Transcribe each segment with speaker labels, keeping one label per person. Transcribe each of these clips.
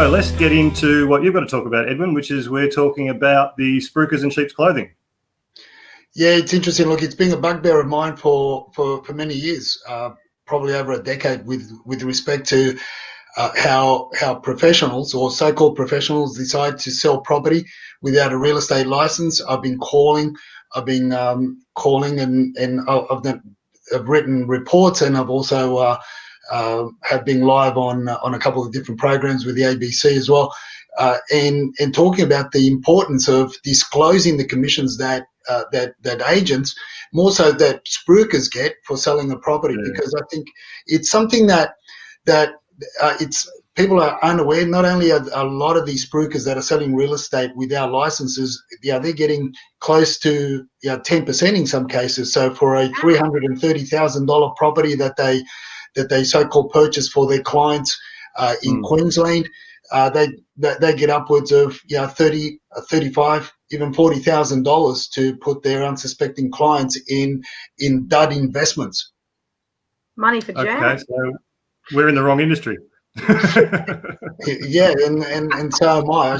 Speaker 1: So let's get into what you've got to talk about, Edwin, which is we're talking about the Spruikers in sheep's clothing.
Speaker 2: Yeah, it's interesting. Look, it's been a bugbear of mine for many years, probably over a decade, with respect to how professionals or so-called professionals decide to sell property without a real estate license. I've been calling, and I've written reports, and I've also have been live on a couple of different programs with the ABC as well, and talking about the importance of disclosing the commissions that agents, more so that Spruikers get for selling a property, because I think it's something that it's people are unaware. Not only are a lot of these Spruikers that are selling real estate without licenses, they're getting close to 10% in some cases. So for a $330,000 property that they so-called purchase for their clients in Queensland, they get upwards of 30, 35, even $40,000 to put their unsuspecting clients in dud investments.
Speaker 3: Money for jam.
Speaker 1: Okay, so we're in the wrong industry.
Speaker 2: Yeah, and so am I. I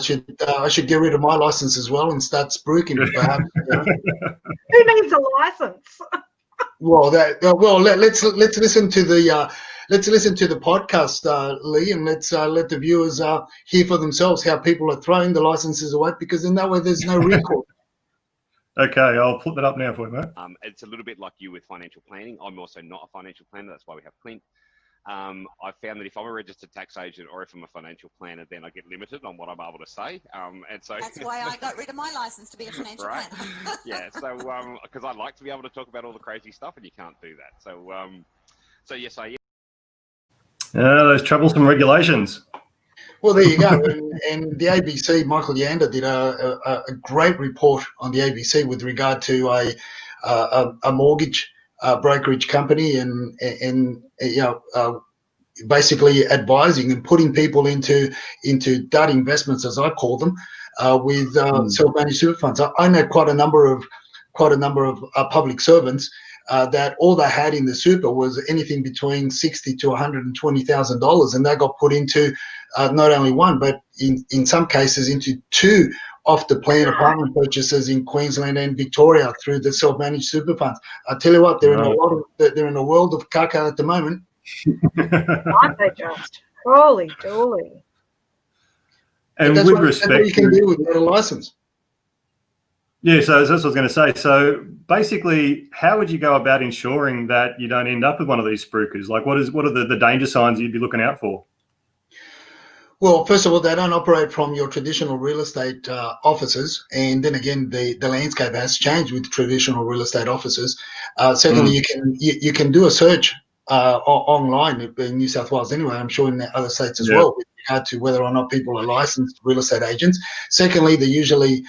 Speaker 2: should get rid of my license as well and start spruiking, perhaps.
Speaker 3: Who needs a license?
Speaker 2: Well, let's listen to the podcast, Lee, and let's let the viewers hear for themselves how people are throwing the licenses away, because in that way there's no recourse.
Speaker 1: Okay, I'll put that up now for you, mate.
Speaker 4: It's a little bit like you with financial planning. I'm also not a financial planner. That's why we have Clint. I found that if I'm a registered tax agent or if I'm a financial planner, then I get limited on what I'm able to say. And so
Speaker 5: that's why I got rid of my license to be a financial planner.
Speaker 4: Yeah, so because I like to be able to talk about all the crazy stuff, and you can't do that. So yes, I am.
Speaker 1: Those troublesome regulations.
Speaker 2: Well, there you go. And the ABC, Michael Yander did a great report on the ABC with regard to a mortgage brokerage company, and basically advising and putting people into dud investments, as I call them, with self-managed super funds. I know quite a number of public servants that all they had in the super was anything between $60,000 to $120,000, and they got put into not only one, but in some cases into two off-the-plan apartment purchases in Queensland and Victoria through the self-managed super funds. I tell you what, they're in a world of caca at the moment.
Speaker 3: Aren't they just? Holy dooly.
Speaker 1: And
Speaker 2: that's
Speaker 1: with
Speaker 2: what,
Speaker 1: respect,
Speaker 2: that's what you can do without a license.
Speaker 1: Yeah, so that's what I was going to say. So basically, how would you go about ensuring that you don't end up with one of these spruikers? Like, what are the danger signs you'd be looking out for?
Speaker 2: Well, first of all, they don't operate from your traditional real estate offices, and then again, the landscape has changed with traditional real estate offices. Secondly, you can do a search online in New South Wales anyway. I'm sure in the other states as well, with regard to whether or not people are licensed real estate agents. Secondly, they usually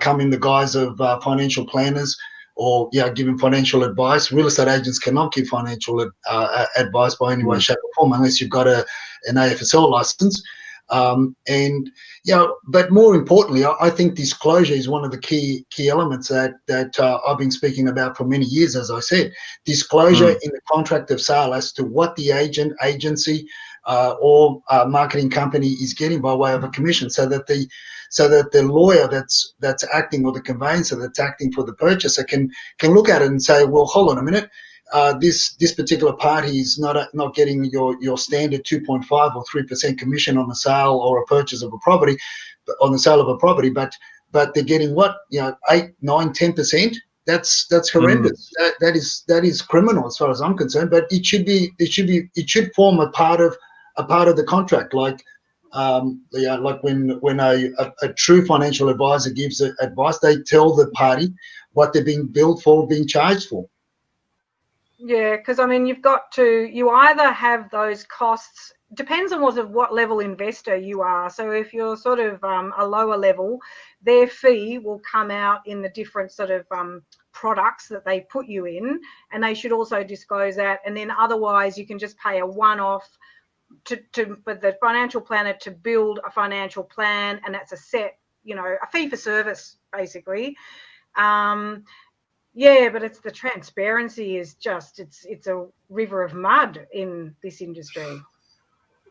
Speaker 2: come in the guise of financial planners or giving financial advice. Real estate agents cannot give financial advice by any way, shape, or form unless you've got an AFSL license. But more importantly, I think disclosure is one of the key elements that I've been speaking about for many years. As I said, disclosure in the contract of sale as to what the agency or marketing company is getting by way of a commission, so that the lawyer that's acting, or the conveyancer that's acting for the purchaser, can look at it and say, well, hold on a minute. This particular party is not getting your standard 2.5 or 3% commission on the sale or a purchase of a property, on the sale of a property, but they're getting 8, 9, 10%. That's horrendous. That is criminal as far as I'm concerned. But it should form a part of the contract, like when a true financial advisor gives advice, they tell the party what they're being billed for, being charged for.
Speaker 3: Yeah, because I mean, you either have those costs, depends on what level investor you are. So if you're sort of a lower level, their fee will come out in the different sort of products that they put you in, and they should also disclose that. And then otherwise, you can just pay a one-off for the financial planner to build a financial plan, and that's a set, a fee for service basically. Yeah, but it's the transparency is just it's a river of mud in this industry.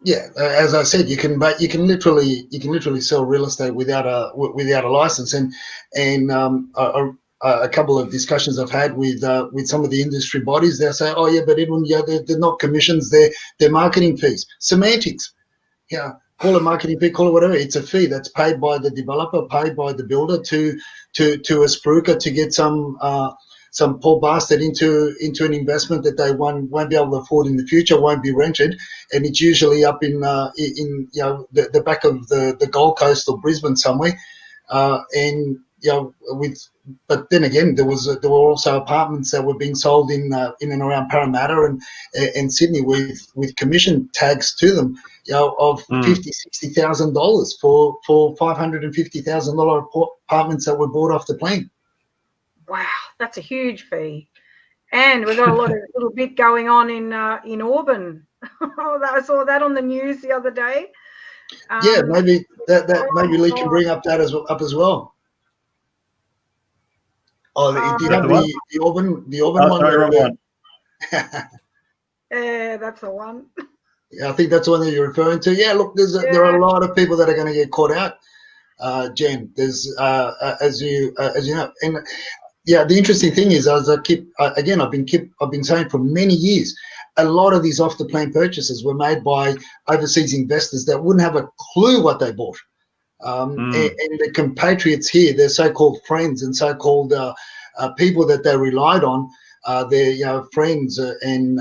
Speaker 2: Yeah, as I said, you can literally sell real estate without a license, and a couple of discussions I've had with some of the industry bodies, they'll say, oh yeah, but Edwin, yeah, they're not commissions, they're marketing fees. Semantics. Yeah, call it marketing fee, call it whatever. It's a fee that's paid by the developer, paid by the builder to a spruiker to get some poor bastard into an investment that they won't be able to afford in the future, won't be rented, and it's usually up in the back of the Gold Coast or Brisbane somewhere, and but then again, there were also apartments that were being sold in and around Parramatta and Sydney with commission tags to them, of $50,000-$60,000 for $550,000 apartments that were bought off the plane.
Speaker 3: Wow, that's a huge fee. And we've got a little bit going on in Auburn. I saw that on the news the other day.
Speaker 2: Yeah, maybe maybe Lee can bring up that as well. Oh, do you have the Auburn one?
Speaker 1: Sorry, wrong one.
Speaker 3: Yeah, that's the one.
Speaker 2: Yeah, I think that's the one that you're referring to. Yeah, look, there are a lot of people that are going to get caught out, Jen. There's as you know, and yeah, the interesting thing is, as I've been saying for many years, a lot of these off the plane purchases were made by overseas investors that wouldn't have a clue what they bought. And the compatriots here, their so-called friends and so-called people that they relied on, their friends and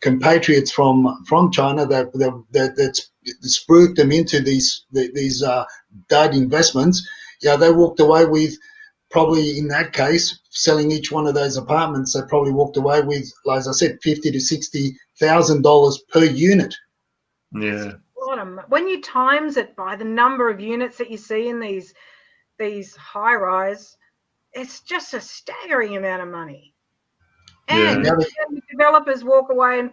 Speaker 2: compatriots from China that spruiked them into these dud investments. Yeah, they walked away with, probably in that case, selling each one of those apartments, they probably walked away with, as I said, $50,000 to $60,000 per unit.
Speaker 1: Yeah.
Speaker 3: When you times it by the number of units that you see in these high rise, it's just a staggering amount of money. And the developers walk away and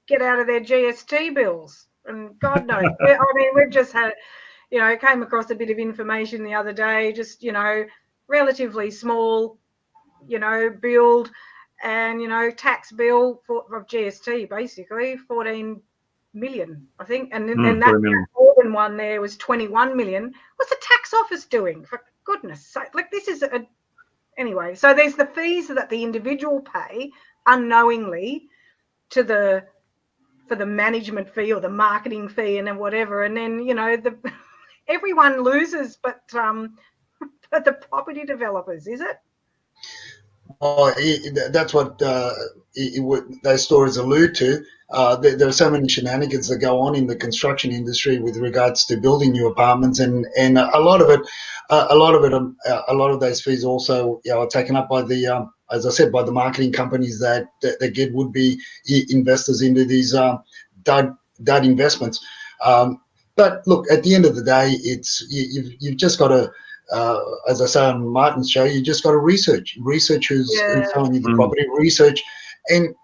Speaker 3: get out of their GST bills. And God knows, I mean, we've just had, came across a bit of information the other day, just, relatively small, build and, tax bill of GST, basically 14 million, I think. And that Auburn one there was 21 million. What's the tax office doing? For goodness sake, like this is anyway. So there's the fees that the individual pay unknowingly for the management fee or the marketing fee and then whatever, and then everyone loses, but the property developers, is it?
Speaker 2: Oh, that's what those stories allude to. There are so many shenanigans that go on in the construction industry with regards to building new apartments, and a lot of those fees also are taken up by the, as I said, by the marketing companies that get would-be investors into these dud investments. But look, at the end of the day, it's you've just got to. As I say on Martin's show, you just got to research who's selling you the property, research, and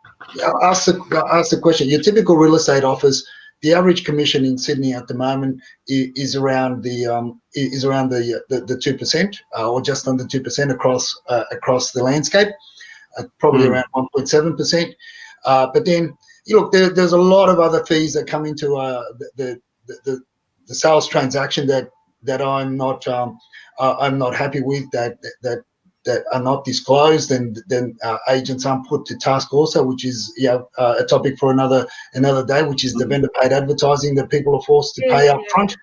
Speaker 2: ask the question. Your typical real estate office, the average commission in Sydney at the moment is around the 2%, or just under 2% across the landscape, probably around 1.7%. But then look, there's a lot of other fees that come into the sales transaction that I'm not happy with, that are not disclosed, and then agents aren't put to task also, which is a topic for another day, which is the vendor paid advertising that people are forced to pay up front,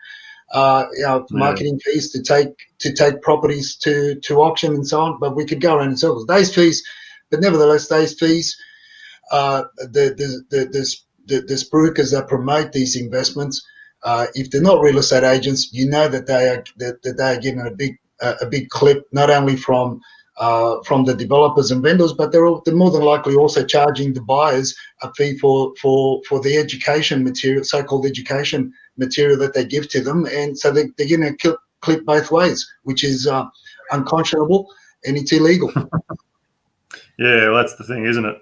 Speaker 2: marketing fees to take properties to auction and so on. But we could go around in circles. Those fees, but nevertheless, those fees, the spruikers that promote these investments, if they're not real estate agents, that they are getting a big clip, not only from the developers and vendors, but they're more than likely also charging the buyers a fee for the education material, so-called education material that they give to them, and so they're getting a clip both ways, which is unconscionable and it's illegal.
Speaker 1: Yeah, well, that's the thing, isn't it?